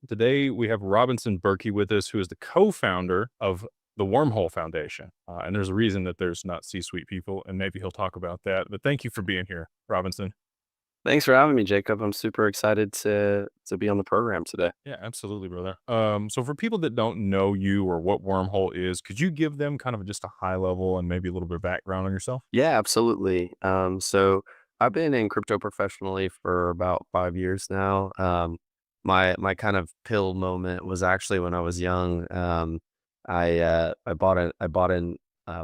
Today we have Robinson Burkey with us, who is the co-founder of the Wormhole Foundation. And there's a reason that there's not C-suite people, and maybe he'll talk about that. But thank you for being here, Robinson. Thanks for having me, Jacob. I'm super excited to be on the program today. Yeah, absolutely, brother. So for people that don't know you or what Wormhole is, could you give them kind of just a high level and maybe a little bit of background on yourself? Yeah, absolutely. So I've been in crypto professionally for about 5 years now. My kind of pill moment was actually when I was young. I bought an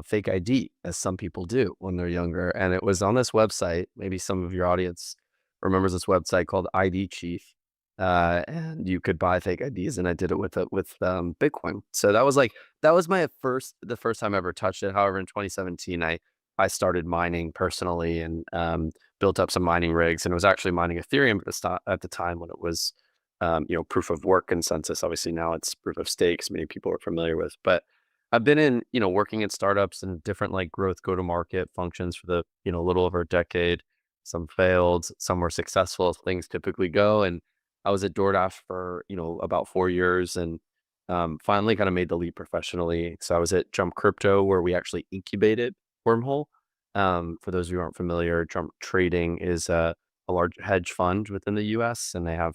fake ID, as some people do when they're younger, and it was on this website. Maybe some of your audience remembers this website called ID Chief. And you could buy fake IDs, and I did it with Bitcoin. So that was the first time I ever touched it. However, in 2017, I started mining personally and built up some mining rigs, and it was actually mining Ethereum at the time when it was proof of work consensus. Obviously now it's proof of stakes. Many people are familiar with, but I've been in working in startups and different like growth go to market functions for the a little over a decade. Some failed, some were successful as things typically go, and I was at DoorDash for, about 4 years and finally kind of made the leap professionally. So I was at Jump Crypto where we actually incubated Wormhole. For those of you who aren't familiar, Jump Trading is a large hedge fund within the US, and they have,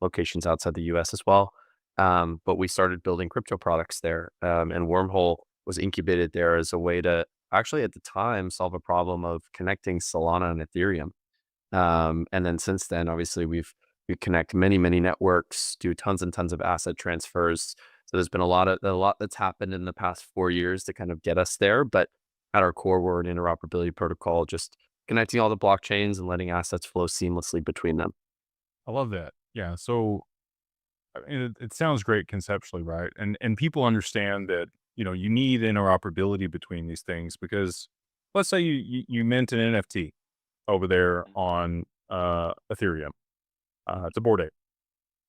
locations outside the US as well. But we started building crypto products there, and Wormhole was incubated there as a way to actually at the time solve a problem of connecting Solana and Ethereum. And then since then, obviously, we connect many networks, do tons and tons of asset transfers. So there's been a lot that's happened in the past 4 years to kind of get us there. But at our core, we're an interoperability protocol, just connecting all the blockchains and letting assets flow seamlessly between them. I love that. Yeah. So I mean, it sounds great conceptually, right? And people understand that you need interoperability between these things because let's say you mint an NFT over there on Ethereum. It's a board ape.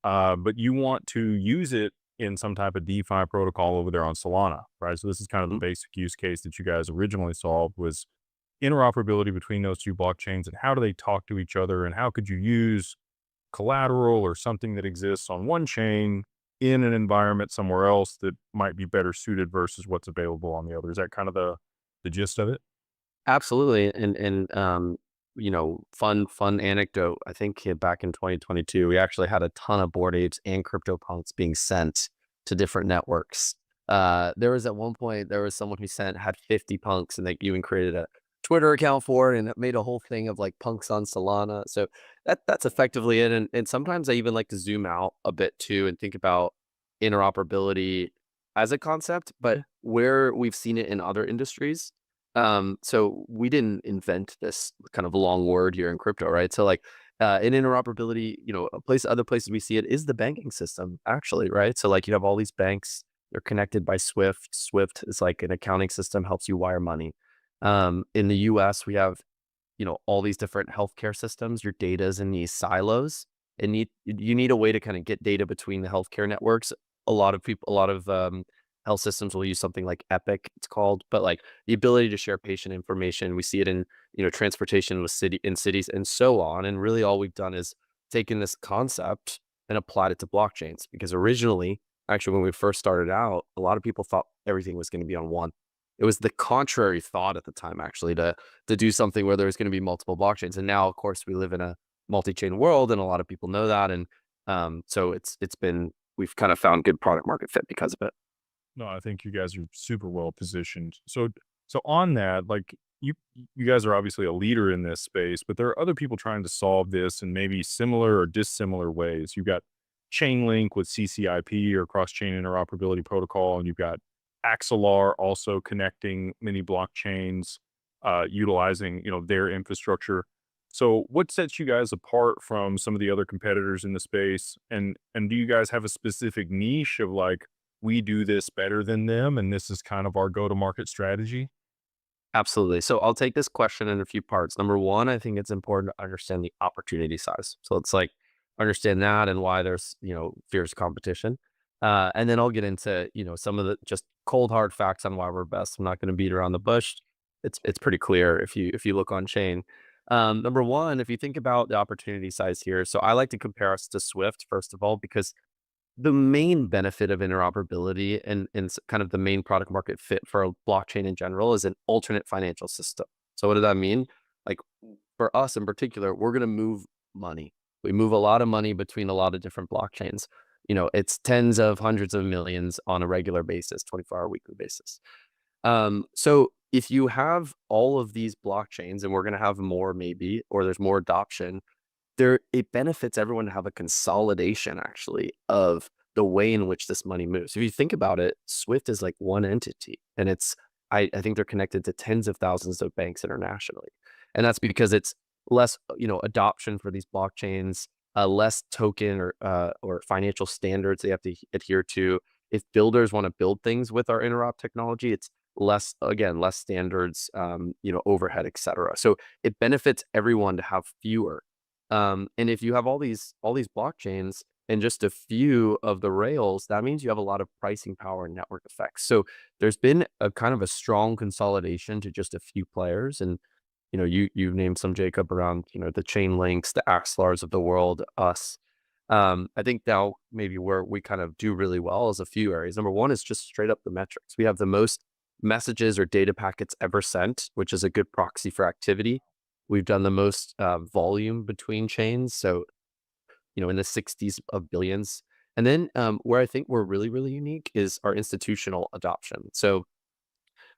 But you want to use it in some type of DeFi protocol over there on Solana, right? So this is kind of the Mhm. basic use case that you guys originally solved was interoperability between those two blockchains and how do they talk to each other and how could you use collateral or something that exists on one chain in an environment somewhere else that might be better suited versus what's available on the other. Is that kind of the gist of it? Absolutely. Fun anecdote. I think back in 2022, we actually had a ton of board apes and crypto punks being sent to different networks. There was at one point, there was someone who had 50 punks and they even created a Twitter account for it and it made a whole thing of like punks on Solana. So that's effectively it. And sometimes I even like to zoom out a bit too and think about interoperability as a concept, but where we've seen it in other industries. So we didn't invent this kind of long word here in crypto, right? So like in interoperability, other places we see it is the banking system actually, right? So like you have all these banks, they're connected by Swift. Swift is like an accounting system, helps you wire money. In the US, we have, all these different healthcare systems, your data is in these silos and you need a way to kind of get data between the healthcare networks. A lot of health systems will use something like Epic, it's called, but like the ability to share patient information, we see it in, transportation with in cities and so on. And really all we've done is taken this concept and applied it to blockchains because originally, actually, when we first started out, a lot of people thought everything was going to be on one. It was the contrary thought at the time, actually, to do something where there's going to be multiple blockchains. And now, of course, we live in a multi-chain world, and a lot of people know that. And so we've kind of found good product market fit because of it. No, I think you guys are super well positioned. So on that, like you guys are obviously a leader in this space, but there are other people trying to solve this in maybe similar or dissimilar ways. You've got Chainlink with CCIP or cross chain interoperability protocol, and you've got Axelar also connecting many blockchains, utilizing their infrastructure. So what sets you guys apart from some of the other competitors in the space? And do you guys have a specific niche of like we do this better than them, and this is kind of our go-to-market strategy? Absolutely. So I'll take this question in a few parts. Number one, I think it's important to understand the opportunity size. So it's like understand that and why there's, fierce competition. And then I'll get into, some of the just cold hard facts on why we're best. I'm not going to beat around the bush. It's pretty clear if you look on chain. Number one, if you think about the opportunity size here, so I like to compare us to Swift, first of all, because the main benefit of interoperability and kind of the main product market fit for a blockchain in general is an alternate financial system. So what does that mean? Like for us in particular, we're going to move money. We move a lot of money between a lot of different blockchains. It's tens of hundreds of millions on a regular basis, 24-hour weekly basis. So if you have all of these blockchains, and we're going to have more maybe, or there's more adoption, it benefits everyone to have a consolidation actually of the way in which this money moves. If you think about it, Swift is like one entity, and I think they're connected to tens of thousands of banks internationally. And that's because it's less, adoption for these blockchains, less token or financial standards they have to adhere to. If builders want to build things with our interop technology, it's less standards, overhead, et cetera. So it benefits everyone to have fewer. And if you have all these blockchains and just a few of the rails, that means you have a lot of pricing power and network effects. So there's been a kind of a strong consolidation to just a few players. And, you've named some, Jacob, around, the chain links, the Axlars of the world, us. I think now maybe where we kind of do really well is a few areas. Number one is just straight up the metrics. We have the most messages or data packets ever sent, which is a good proxy for activity. We've done the most volume between chains, so in the 60s of billions. And then where I think we're really, really unique is our institutional adoption. So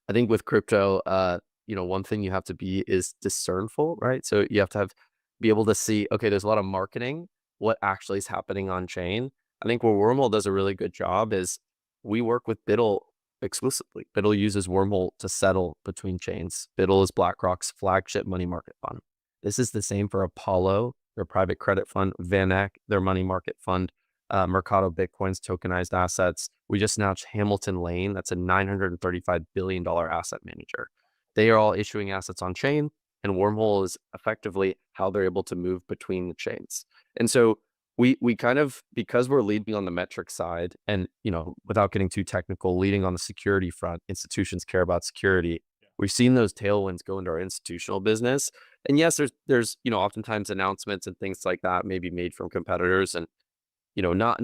I think with crypto, one thing you have to be is discernful, right? So you have to be able to see, okay, there's a lot of marketing, what actually is happening on chain. I think where Wormhole does a really good job is we work with Biddle exclusively. Biddle uses Wormhole to settle between chains. Biddle is BlackRock's flagship money market fund. This is the same for Apollo, their private credit fund, VanEck, their money market fund, Mercado Bitcoin's tokenized assets. We just announced Hamilton Lane. That's a $935 billion asset manager. They are all issuing assets on chain, and Wormhole is effectively how they're able to move between the chains. And so we kind of, because we're leading on the metric side and, without getting too technical, leading on the security front, institutions care about security. We've seen those tailwinds go into our institutional business. And yes, there's, oftentimes announcements and things like that may be made from competitors, and, not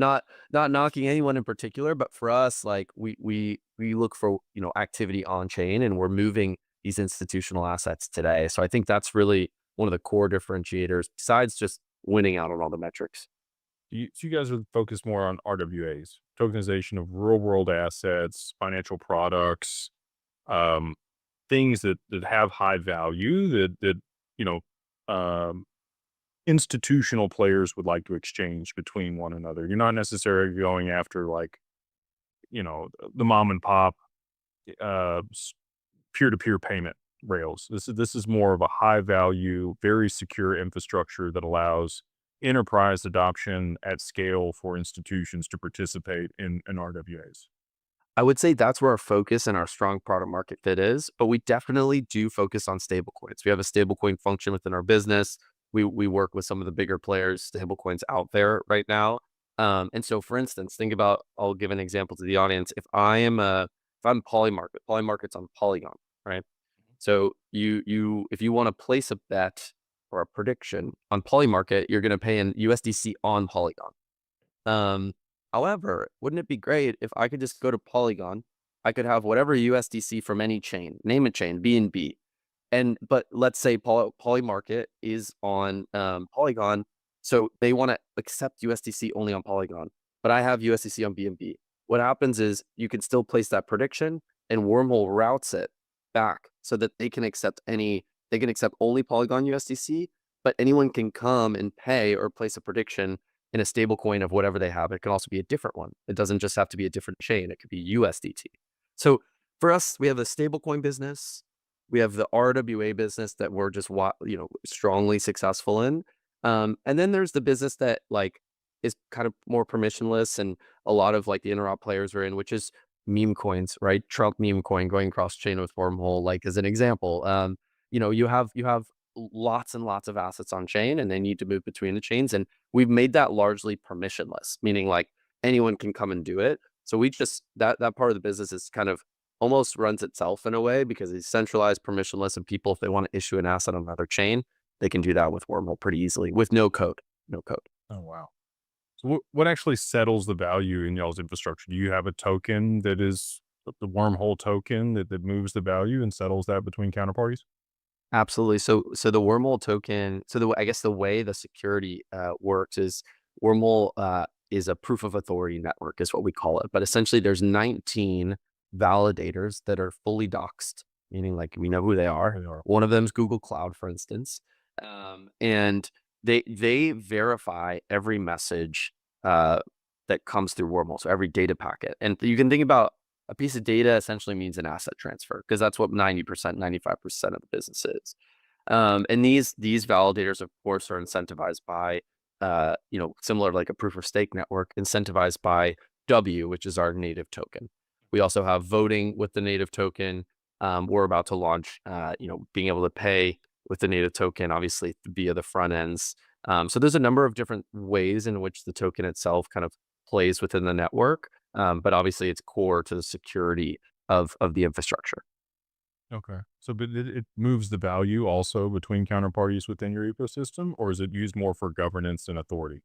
knocking anyone in particular, but for us, like we look for, activity on chain, and we're moving these institutional assets today. So I think that's really one of the core differentiators besides just winning out on all the metrics. So you guys are focused more on RWAs, tokenization of real world assets, financial products, um, things that have high value that you know institutional players would like to exchange between one another. You're not necessarily going after like the mom and pop uh, peer to peer payment rails. This is more of a high value, very secure infrastructure that allows enterprise adoption at scale for institutions to participate in RWAs. I would say that's where our focus and our strong product market fit is, but we definitely do focus on stablecoins. We have a stablecoin function within our business. We work with some of the bigger players, stablecoins out there right now. And so, for instance, think about, I'll give an example to the audience. If I'm Polymarket's on Polygon, right? So if you want to place a bet or a prediction on Polymarket, you're going to pay in USDC on Polygon. However, wouldn't it be great if I could just go to Polygon? I could have whatever USDC from any chain, name a chain, BNB. But let's say Polymarket is on Polygon, so they want to accept USDC only on Polygon, but I have USDC on BNB. What happens is you can still place that prediction, and Wormhole routes it back so that they can accept only Polygon USDC, but anyone can come and pay or place a prediction in a stable coin of whatever they have. It can also be a different one. It doesn't just have to be a different chain. It could be USDT. So for us, we have the stablecoin business. We have the RWA business that we're just strongly successful in. And then there's the business that is kind of more permissionless, and a lot of the interop players are in, which is meme coins, right? Trump meme coin going cross chain with Wormhole, as an example. You have lots and lots of assets on chain, and they need to move between the chains. And we've made that largely permissionless, meaning anyone can come and do it. So we just, that part of the business is kind of almost runs itself in a way, because it's centralized, permissionless, and people, if they want to issue an asset on another chain, they can do that with Wormhole pretty easily with no code. No code. Oh, wow. So what actually settles the value in y'all's infrastructure? Do you have a token that is the Wormhole token that moves the value and settles that between counterparties? Absolutely. So the Wormhole token, I guess the way the security works is Wormhole is a proof of authority network is what we call it. But essentially there's 19 validators that are fully doxed, meaning like we know who they are. They are. One of them is Google Cloud, for instance. And they verify every message that comes through Wormhole. So every data packet. And you can think about a piece of data essentially means an asset transfer because that's what 90%, 95% of the business is. And these validators, of course, are incentivized by, similar to like a proof of stake network, incentivized by W, which is our native token. We also have voting with the native token. We're about to launch, being able to pay with the native token, obviously via the front ends. So there's a number of different ways in which the token itself kind of plays within the network. But obviously it's core to the security of the infrastructure. Okay. So, but it moves the value also between counterparties within your ecosystem, or is it used more for governance and authority?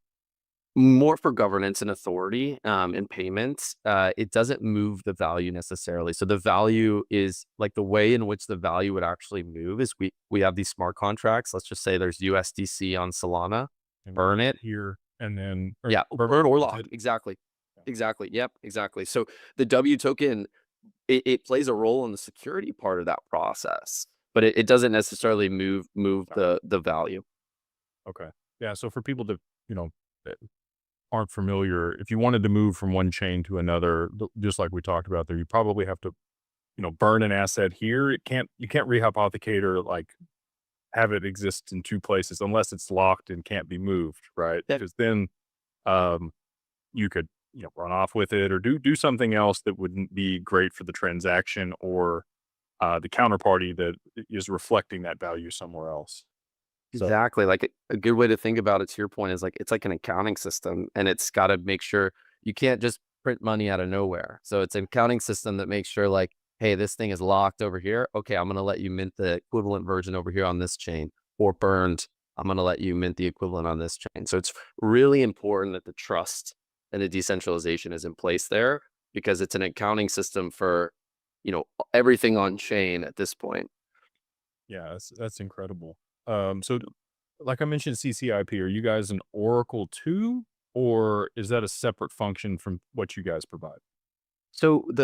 More for governance and authority and payments. It doesn't move the value necessarily. So the value is like the way in which the value would actually move is we have these smart contracts. Let's just say there's USDC on Solana, And burn it. here and then, or Yeah, burn burn or it. lock. Exactly. Exactly. Yep, exactly. So the W token, it plays a role in the security part of that process, but it doesn't necessarily move the value. Okay. Yeah. So for people to, that aren't familiar, if you wanted to move from one chain to another, just like we talked about there, you probably have to, burn an asset here. You can't rehypothecate or like have it exist in two places unless it's locked and can't be moved, right? Yep. Because then, you could, run off with it or do something else that wouldn't be great for the transaction or the counterparty that is reflecting that value somewhere else. So, Exactly. Like a good way to think about it, to your point, is like it's like an accounting system, and it's got to make sure you can't just print money out of nowhere. So it's an accounting system that makes sure, like, hey, this thing is locked over here. Okay, I'm going to let you mint the equivalent version over here on this chain, or burned. I'm going to let you mint the equivalent on this chain. So it's really important that the trust and the decentralization is in place there because it's an accounting system for, everything on chain at this point. yeah, that's incredible. So like I mentioned, CCIP, are you guys an Oracle too, or is that a separate function from what you guys provide? So so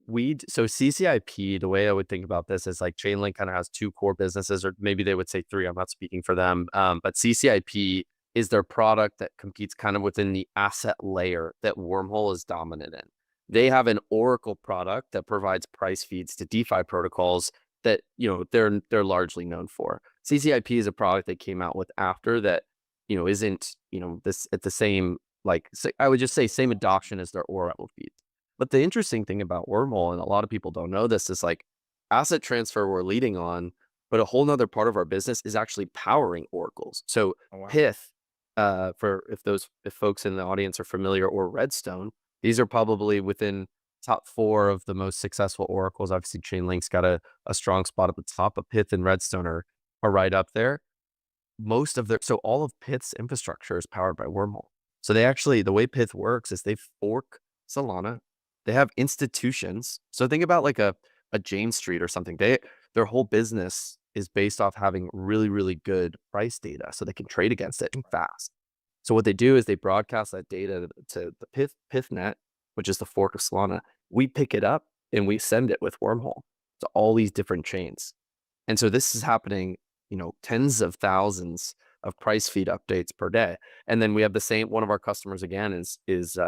CCIP, the way I would think about this is like Chainlink kind of has two core businesses, or maybe they would say three. I'm not speaking for them. But CCIP is their product that competes kind of within the asset layer that Wormhole is dominant in. They have an Oracle product that provides price feeds to DeFi protocols that, they're largely known for. CCIP is a product that came out with after that, isn't, this at the same, like, I would just say same adoption as their Oracle feeds. But the interesting thing about Wormhole, and a lot of people don't know this, is like asset transfer we're leading on, but a whole nother part of our business is actually powering oracles. So Oh, wow. Pyth, for if folks in the audience are familiar, or Redstone, these are probably within top 4 of the most successful oracles. Obviously, Chainlink's got a strong spot at the top, but Pyth and Redstone are right up there. So all of Pyth's infrastructure is powered by Wormhole. So the way Pyth works is they fork Solana. They have institutions. So think about like a Jane Street or something. Their whole business is based off having really, really good price data so they can trade against it fast. So what they do is they broadcast that data to the PythNet, which is the fork of Solana. We pick it up and we send it with Wormhole to all these different chains. And so this is happening, tens of thousands of price feed updates per day. And then we have the same, one of our customers again is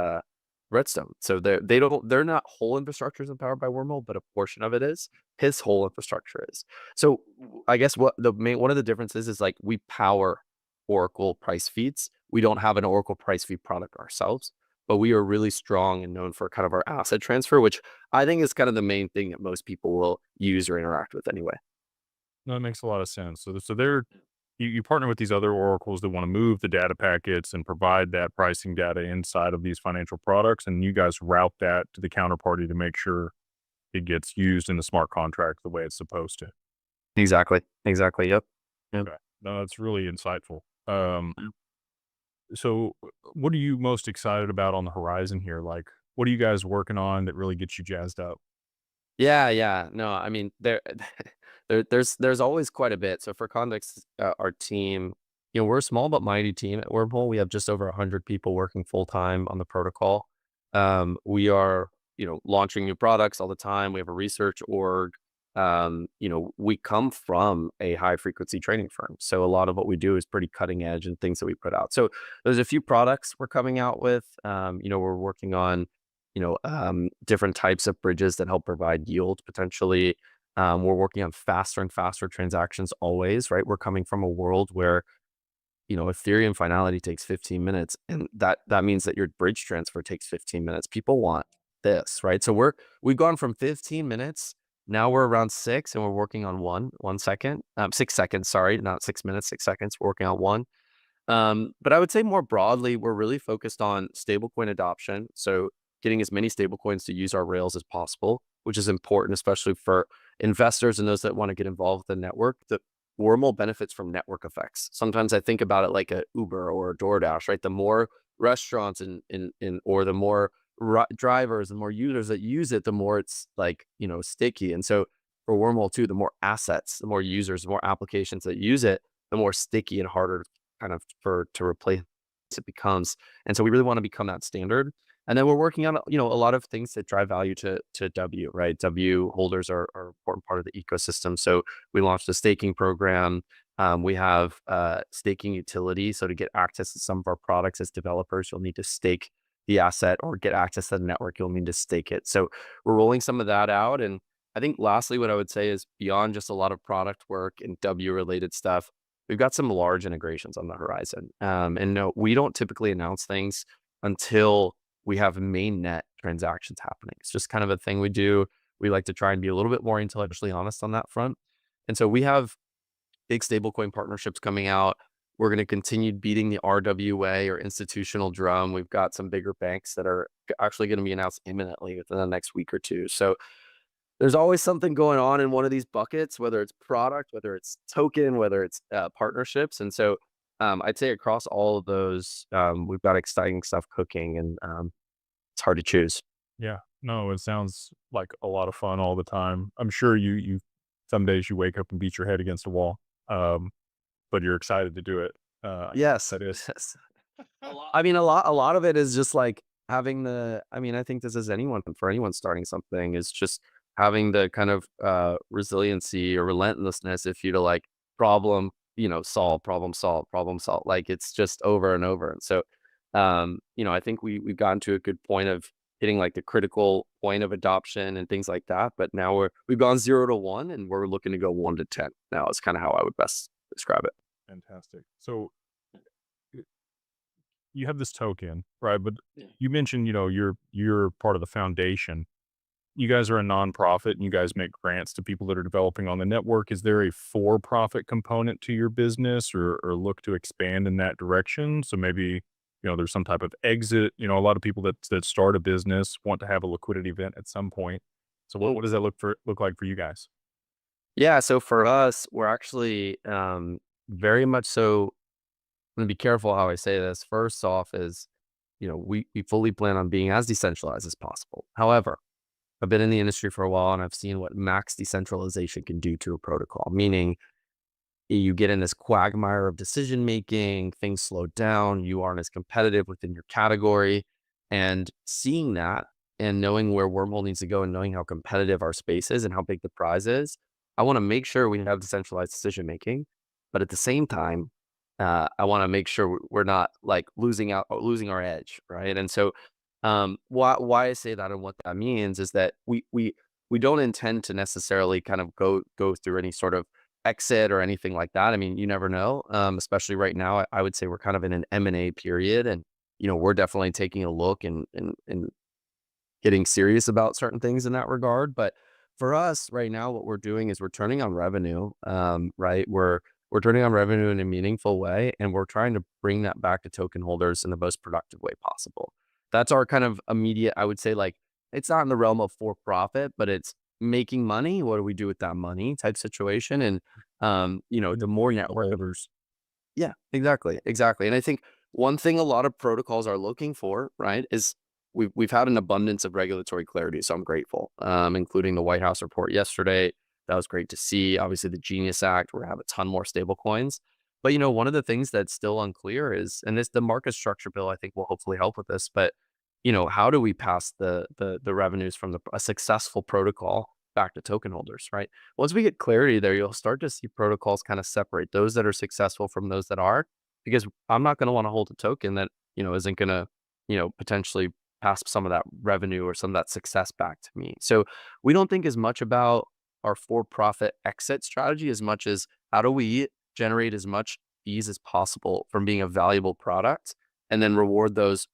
Redstone. So they're not whole infrastructure is empowered by Wormhole, but a portion of it is. His whole infrastructure is. So I guess one of the differences is like we power Oracle price feeds. We don't have an Oracle price feed product ourselves, but we are really strong and known for kind of our asset transfer, which I think is kind of the main thing that most people will use or interact with anyway. No, it makes a lot of sense. So you partner with these other oracles that want to move the data packets and provide that pricing data inside of these financial products, and you guys route that to the counterparty to make sure it gets used in the smart contract the way it's supposed to. Exactly. Yep. Okay. No, that's really insightful. So what are you most excited about on the horizon here? Like, what are you guys working on that really gets you jazzed up? Yeah, yeah. No, I mean, there's always quite a bit. So for context, our team, we're a small but mighty team at Wormhole. We have just over 100 people working full time on the protocol. We are, launching new products all the time. We have a research org. We come from a high frequency trading firm, so a lot of what we do is pretty cutting edge and things that we put out. So there's a few products we're coming out with. We're working on different types of bridges that help provide yield potentially. We're working on faster and faster transactions always, right? We're coming from a world where, Ethereum finality takes 15 minutes, and that means that your bridge transfer takes 15 minutes. People want this, right? So we've gone from 15 minutes. Now we're around 6, and we're working on 1 second, 6 seconds, sorry, not 6 minutes, 6 seconds. We're working on 1. But I would say more broadly, we're really focused on stablecoin adoption. So getting as many stablecoins to use our rails as possible, which is important, especially for investors and those that want to get involved with the network. The Wormhole benefits from network effects. Sometimes I think about it like a Uber or a DoorDash, right? The more restaurants or the more drivers and more users that use it, the more it's like, sticky. And so for Wormhole too, the more assets, the more users, the more applications that use it, the more sticky and harder kind of to replace it becomes. And so we really want to become that standard. And then we're working on, a lot of things that drive value to W, right? W holders are an important part of the ecosystem. So we launched a staking program. We have staking utility. So to get access to some of our products as developers, you'll need to stake the asset, or get access to the network, you'll need to stake it. So we're rolling some of that out. And I think lastly, what I would say is beyond just a lot of product work and W related stuff, we've got some large integrations on the horizon. And no, we don't typically announce things until we have mainnet transactions happening. It's just kind of a thing we do. We like to try and be a little bit more intellectually honest on that front. And so we have big stablecoin partnerships coming out. We're going to continue beating the RWA or institutional drum. We've got some bigger banks that are actually going to be announced imminently within the next week or two. So there's always something going on in one of these buckets, whether it's product, whether it's token, whether it's partnerships. And so I'd say across all of those, we've got exciting stuff cooking, and it's hard to choose. Yeah. No, it sounds like a lot of fun all the time. I'm sure you some days you wake up and beat your head against a wall. Um, but you're excited to do it. Yes. That is. Yes. I mean, a lot of it is just like having I think this is for anyone starting something, is just having the kind of resiliency or relentlessness, if you to like problem, solve, problem solve, problem solve. Like it's just over and over. And so, I think we've gotten to a good point of hitting like the critical point of adoption and things like that. But now we've gone 0 to 1, and we're looking to go 1 to 10. Now is kind of how I would best describe it. Fantastic. So you have this token, right? But Yeah. you mentioned, you're part of the foundation. You guys are a nonprofit and you guys make grants to people that are developing on the network. Is there a for-profit component to your business, or look to expand in that direction? So maybe, there's some type of exit. A lot of people that start a business want to have a liquidity event at some point. So what does that look like for you guys? Yeah, so for us, we're actually very much so. I'm gonna be careful how I say this. First off, is we fully plan on being as decentralized as possible. However, I've been in the industry for a while, and I've seen what max decentralization can do to a protocol. Meaning, you get in this quagmire of decision making, things slow down, you aren't as competitive within your category, and seeing that and knowing where Wormhole needs to go and knowing how competitive our space is and how big the prize is, I want to make sure we have decentralized decision making, but at the same time, I want to make sure we're not like losing our edge, right? And so, why I say that and what that means is that we don't intend to necessarily kind of go through any sort of exit or anything like that. I mean, you never know. Especially right now, I would say we're kind of in an M&A period, and we're definitely taking a look and getting serious about certain things in that regard. But for us right now, what we're doing is we're turning on revenue. Right, we're turning on revenue in a meaningful way, and we're trying to bring that back to token holders in the most productive way possible. That's our kind of immediate, I would say, like, it's not in the realm of for profit, but it's making money. What do we do with that money type situation? And, the more network, Holders. Yeah, exactly, exactly. And I think one thing a lot of protocols are looking for, right, is we've had an abundance of regulatory clarity, so I'm grateful, including the White House report yesterday. That was great to see. Obviously, the Genius Act, we're gonna have a ton more stable coins. But one of the things that's still unclear is, and the market structure bill, I think will hopefully help with this, but how do we pass the revenues from a successful protocol back to token holders, right? Once we get clarity there, you'll start to see protocols kind of separate those that are successful from those that aren't, because I'm not going to want to hold a token that, isn't going to, potentially pass some of that revenue or some of that success back to me. So we don't think as much about our for-profit exit strategy as much as how do we generate as much fees as possible from being a valuable product and then reward those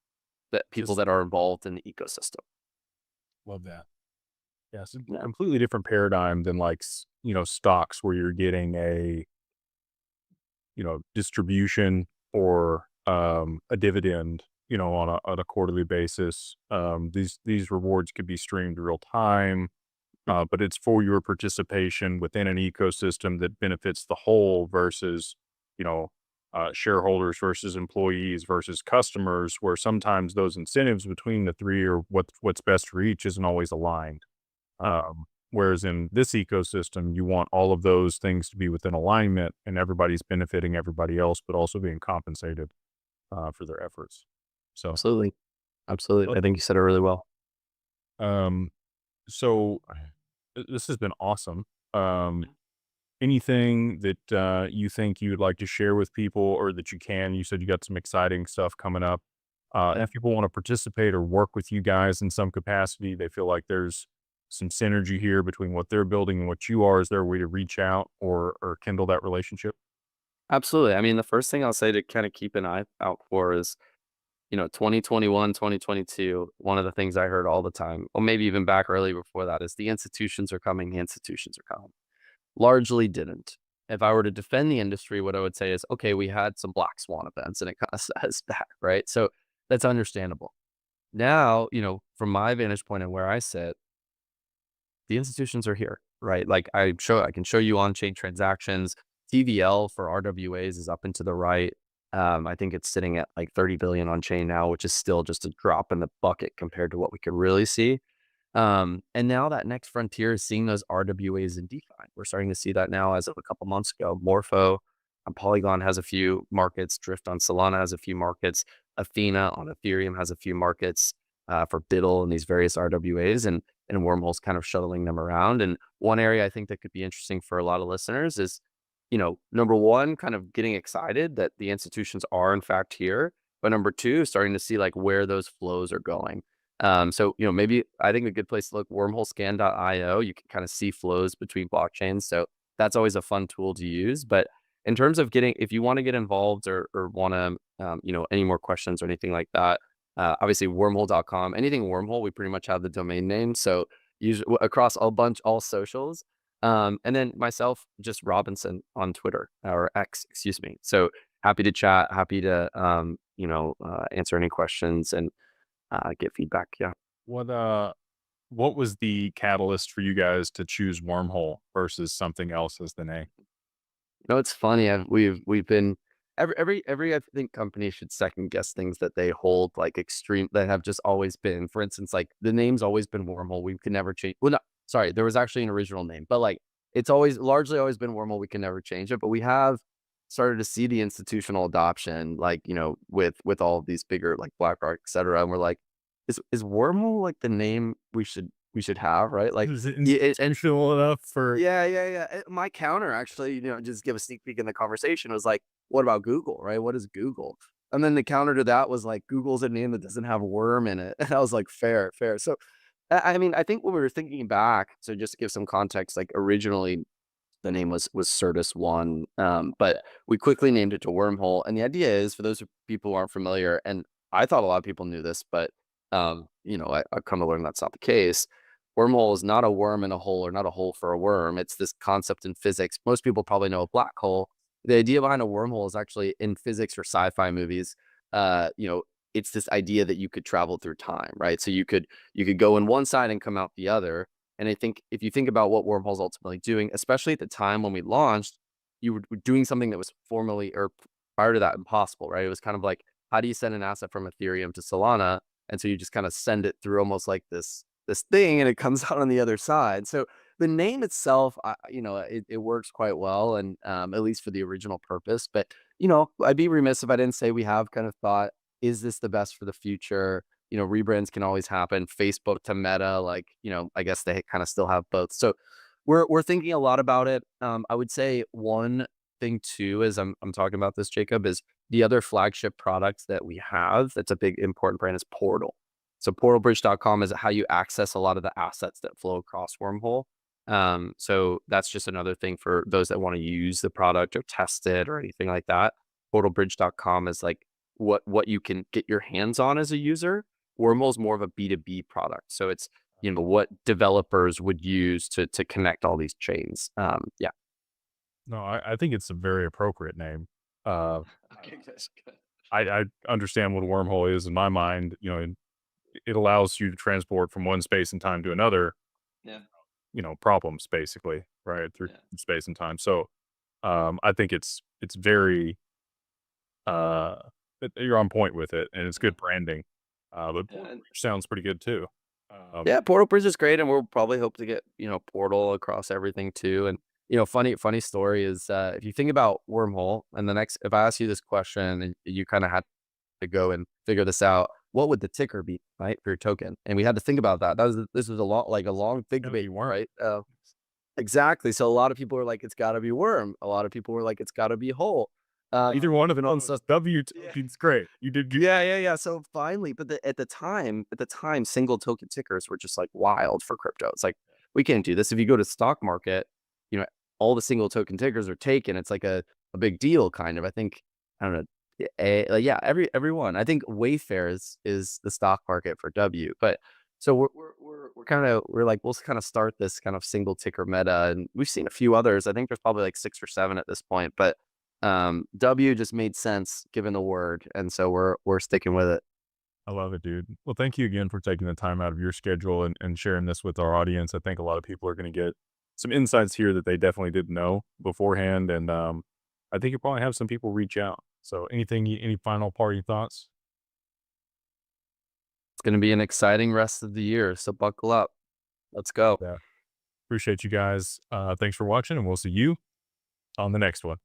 people Just that are involved in the ecosystem. love that. Yeah, it's a Yeah. completely different paradigm than like, stocks where you're getting a, distribution or a dividend, on a quarterly basis. These rewards could be streamed real time, but it's for your participation within an ecosystem that benefits the whole versus, you know, shareholders versus employees versus customers, where sometimes those incentives between the three or what's best for each isn't always aligned. Whereas in this ecosystem, you want all of those things to be within alignment and everybody's benefiting everybody else, but also being compensated for their efforts. So, Absolutely. Absolutely. I think you said it really well. um, so this has been awesome. Anything that you think you'd like to share with people, or that you can? You said you got some exciting stuff coming up. And if people want to participate or work with you guys in some capacity, they feel like there's some synergy here between what they're building and what you are. Is there a way to reach out or kindle that relationship? Absolutely. I mean, the first thing I'll say to kind of keep an eye out for is, 2021, 2022, one of the things I heard all the time, or maybe even back early before that, is the institutions are coming, the institutions are coming. Largely didn't. If I were to defend the industry, what I would say is, okay, we had some black swan events and it kind of says that, right? So that's understandable. Now, from my vantage point and where I sit, the institutions are here, right? Like I can show you on-chain transactions. TVL for RWAs is up and to the right. I think it's sitting at like 30 billion on chain now, which is still just a drop in the bucket compared to what we could really see. And now that next frontier is seeing those RWAs in DeFi. We're starting to see that now as of a couple months ago. Morpho on Polygon has a few markets. Drift on Solana has a few markets. Athena on Ethereum has a few markets for Biddle and these various RWAs. And Wormhole's kind of shuttling them around. And one area I think that could be interesting for a lot of listeners is, number one, kind of getting excited that the institutions are in fact here. But number two, starting to see like where those flows are going. So, maybe I think a good place to look, wormholescan.io, you can kind of see flows between blockchains. So that's always a fun tool to use. But in terms of if you want to get involved or want to, any more questions or anything like that, obviously wormhole.com, anything wormhole, we pretty much have the domain name. So use across all socials. And then myself, just Robinson on Twitter or X, excuse me. So happy to chat, happy to, answer any questions and get feedback. Yeah. What what was the catalyst for you guys to choose Wormhole versus something else as the name? It's funny. We've been every I think company should second guess things that they hold like extreme that have just always been. For instance, like the name's always been Wormhole. We can never change. Well, no, sorry, there was actually an original name, but like it's always largely always been Wormhole. We can never change it, but we have started to see the institutional adoption, like with all of these bigger like BlackRock, et cetera. And we're like, is Wormhole like the name we should have, right? Like Is it it, intentional enough for? yeah, yeah, yeah. My counter actually, just give a sneak peek in the conversation was like, what about Google, right? What is Google? And then the counter to that was like, Google's a name that doesn't have worm in it. And I was like, fair, fair. So, I mean, I think when we were thinking back, so just to give some context, like originally the name was Certus One, but we quickly named it to Wormhole. And the idea is for those people who aren't familiar, and I thought a lot of people knew this, but I've come to learn that's not the case. Wormhole is not a worm in a hole or not a hole for a worm. It's this concept in physics. Most people probably know a black hole. The idea behind a wormhole is actually in physics or sci-fi movies. Uh, you know, it's this idea that you could travel through time, right? So you could go in one side and come out the other. And I think if you think about what Wormhole's ultimately doing, especially at the time when we launched, you were doing something that was formally or prior to that, impossible, right? It was kind of like, how do you send an asset from Ethereum to Solana? And so you just kind of send it through almost like this thing, and it comes out on the other side. So the name itself, it works quite well, and at least for the original purpose. But I'd be remiss if I didn't say we have kind of thought, is this the best for the future? Rebrands can always happen. Facebook to Meta, like, I guess they kind of still have both. So we're thinking a lot about it. I would say one thing too, as I'm talking about this, Jacob, is the other flagship products that we have. That's a big important brand is Portal. So portalbridge.com is how you access a lot of the assets that flow across Wormhole. So that's just another thing for those that want to use the product or test it or anything like that. Portalbridge.com is like what you can get your hands on as a user. Wormhole is more of a B2B product. So it's, what developers would use to connect all these chains. Yeah. No, I think it's a very appropriate name. Uh, Okay, that's good. I understand what a wormhole is in my mind. It allows you to transport from one space and time to another, Yeah. problems basically, right? Through space and time. So, I think it's very, uh, you're on point with it, and it's good branding. But Yeah. Portal sounds pretty good too. Yeah, Portal Bridge is great, and we'll probably hope to get, Portal across everything too. And funny story is if you think about Wormhole, and if I ask you this question and you kind of had to go and figure this out, what would the ticker be, right, for your token? And we had to think about that. This was a long big Gotta be debate, worm. right? Exactly. So a lot of people were like, it's got to be Worm. A lot of people were like, it's got to be Hole. Either one of Even on those W yeah. token's great. You did good. Yeah. So finally, but at the time, single token tickers were just like wild for crypto. It's like, we can't do this. If you go to stock market, all the single token tickers are taken. It's like a big deal, kind of. I think, I don't know. Everyone. I think Wayfair is the stock market for W. But so we're like, we'll kind of start this kind of single ticker meta, and we've seen a few others. I think there's probably like 6 or 7 at this point, but W just made sense given the word, and so we're sticking with it. I love it, dude. Well, thank you again for taking the time out of your schedule and sharing this with our audience. I think a lot of people are going to get some insights here that they definitely didn't know beforehand. And I think you'll probably have some people reach out. So any final parting thoughts? It's going to be an exciting rest of the year, so buckle up. Let's go. Yeah. Appreciate you guys. Thanks for watching, and we'll see you on the next one.